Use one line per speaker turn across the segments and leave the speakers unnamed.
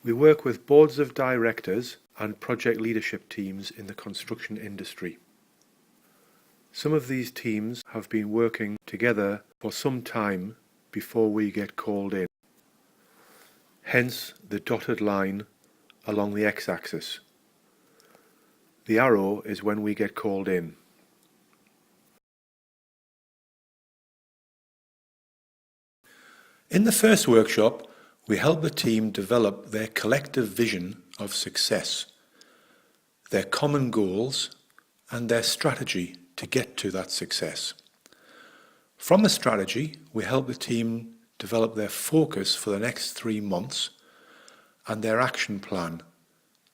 We work with boards of directors and project leadership teams in the construction industry. Some of these teams have been working together for some time before we get called in. Hence the dotted line along the x-axis. The arrow is when we get called in. In the first workshop, we help the team develop their collective vision of success, their common goals, and their strategy to get to that success. From the strategy, we help the team develop their focus for the next 3 months and their action plan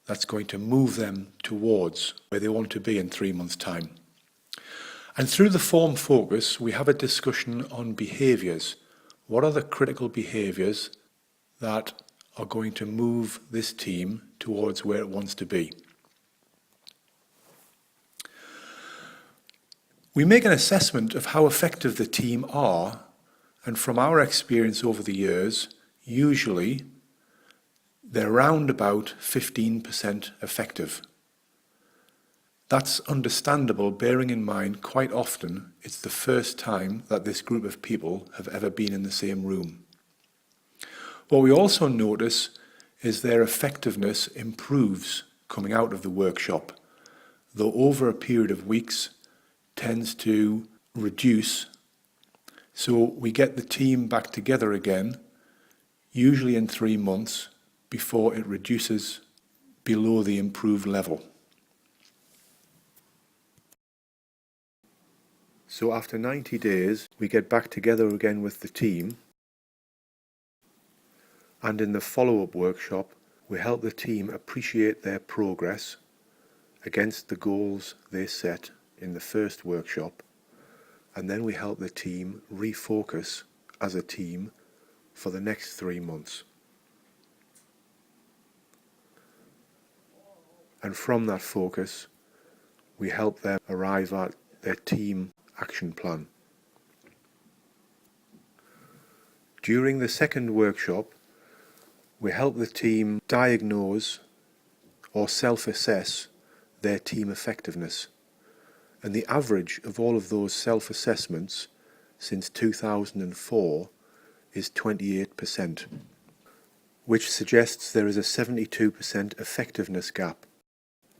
that's going to move them towards where they want to be in 3 months' time. And through the form focus, we have a discussion on behaviours. What are the critical behaviours that are going to move this team towards where it wants to be? We make an assessment of how effective the team are, and from our experience over the years, usually they're around about 15% effective. That's understandable, bearing in mind quite often it's the first time that this group of people have ever been in the same room. What we also notice is their effectiveness improves coming out of the workshop, though over a period of weeks tends to reduce. So we get the team back together again, usually in 3 months, before it reduces below the improved level. So after 90 days, we get back together again with the team, and in the follow-up workshop, we help the team appreciate their progress against the goals they set in the first workshop, and then we help the team refocus as a team for the next 3 months. And from that focus, we help them arrive at their team action plan. During the second workshop, we help the team diagnose or self-assess their team effectiveness. And the average of all of those self-assessments since 2004 is 28%, which suggests there is a 72% effectiveness gap.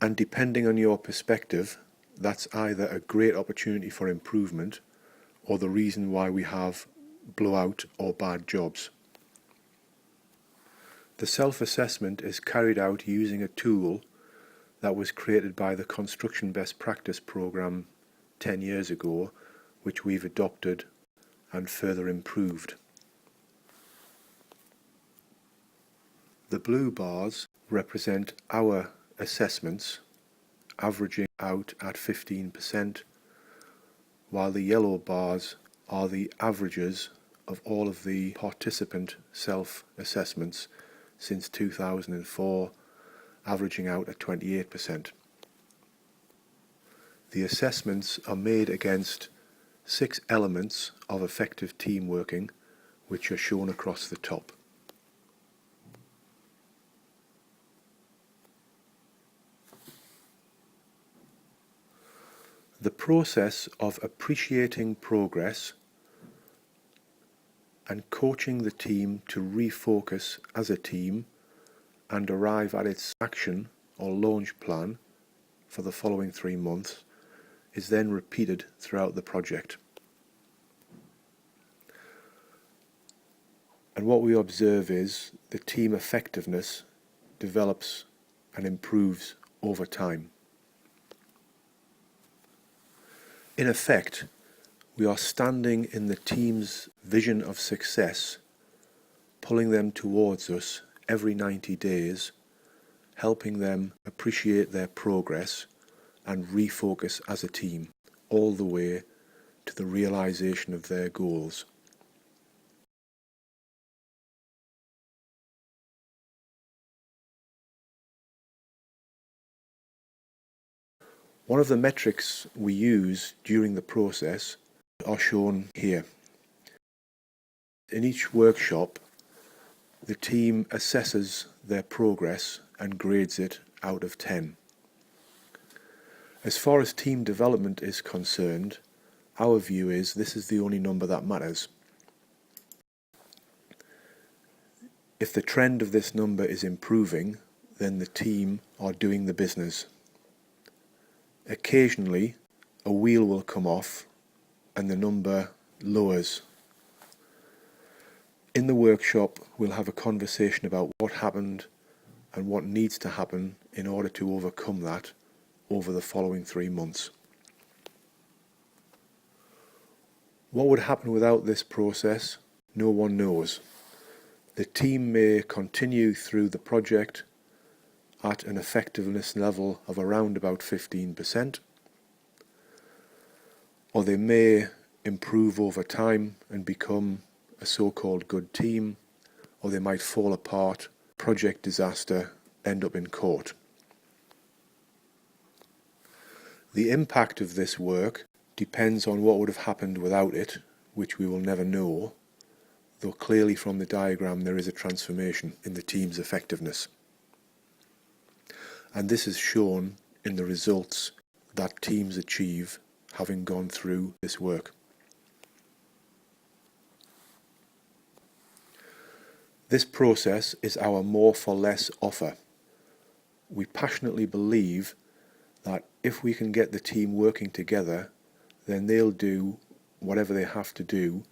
And depending on your perspective, that's either a great opportunity for improvement or the reason why we have blowout or bad jobs. The self-assessment is carried out using a tool that was created by the Construction Best Practice Programme 10 years ago, which we've adopted and further improved. The blue bars represent our assessments, averaging out at 15%, while the yellow bars are the averages of all of the participant self-assessments since 2004, averaging out at 28%. The assessments are made against 6 elements of effective team working, which are shown across the top. The process of appreciating progress and coaching the team to refocus as a team and arrive at its action or launch plan for the following 3 months is then repeated throughout the project. And what we observe is the team effectiveness develops and improves over time. In effect, we are standing in the team's vision of success, pulling them towards us every 90 days, helping them appreciate their progress and refocus as a team, all the way to the realization of their goals. One of the metrics we use during the process are shown here. In each workshop, the team assesses their progress and grades it out of 10. As far as team development is concerned, our view is this is the only number that matters. If the trend of this number is improving, then the team are doing the business. Occasionally, a wheel will come off and the number lowers. In the workshop, we'll have a conversation about what happened and what needs to happen in order to overcome that over the following 3 months. What would happen without this process? No one knows. The team may continue through the project at an effectiveness level of around about 15%, or they may improve over time and become a so-called good team, or they might fall apart, project disaster, end up in court. The impact of this work depends on what would have happened without it, which we will never know, though clearly from the diagram there is a transformation in the team's effectiveness. And this is shown in the results that teams achieve having gone through this work. This process is our more for less offer. We passionately believe that if we can get the team working together, then they'll do whatever they have to do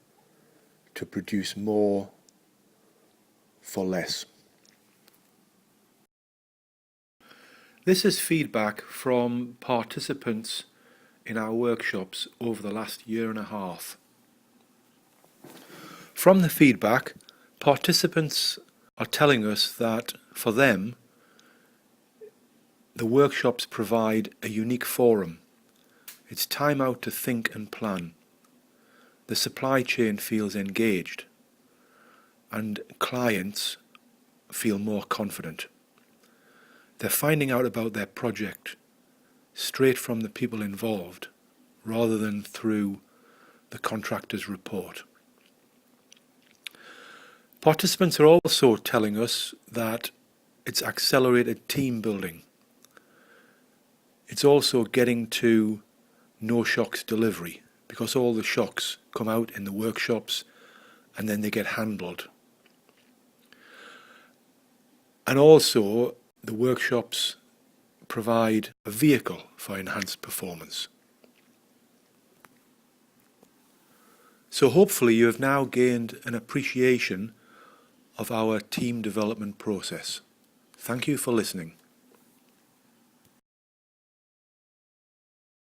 to produce more for less. This is feedback from participants in our workshops over the last 1.5 years. From the feedback, participants are telling us that for them, the workshops provide a unique forum. It's time out to think and plan. The supply chain feels engaged and clients feel more confident. They're finding out about their project straight from the people involved rather than through the contractor's report. Participants are also telling us that it's accelerated team building. It's also getting to no shocks delivery, because all the shocks come out in the workshops and then they get handled. And also the workshops provide a vehicle for enhanced performance. So hopefully you have now gained an appreciation of our team development process. Thank you for listening.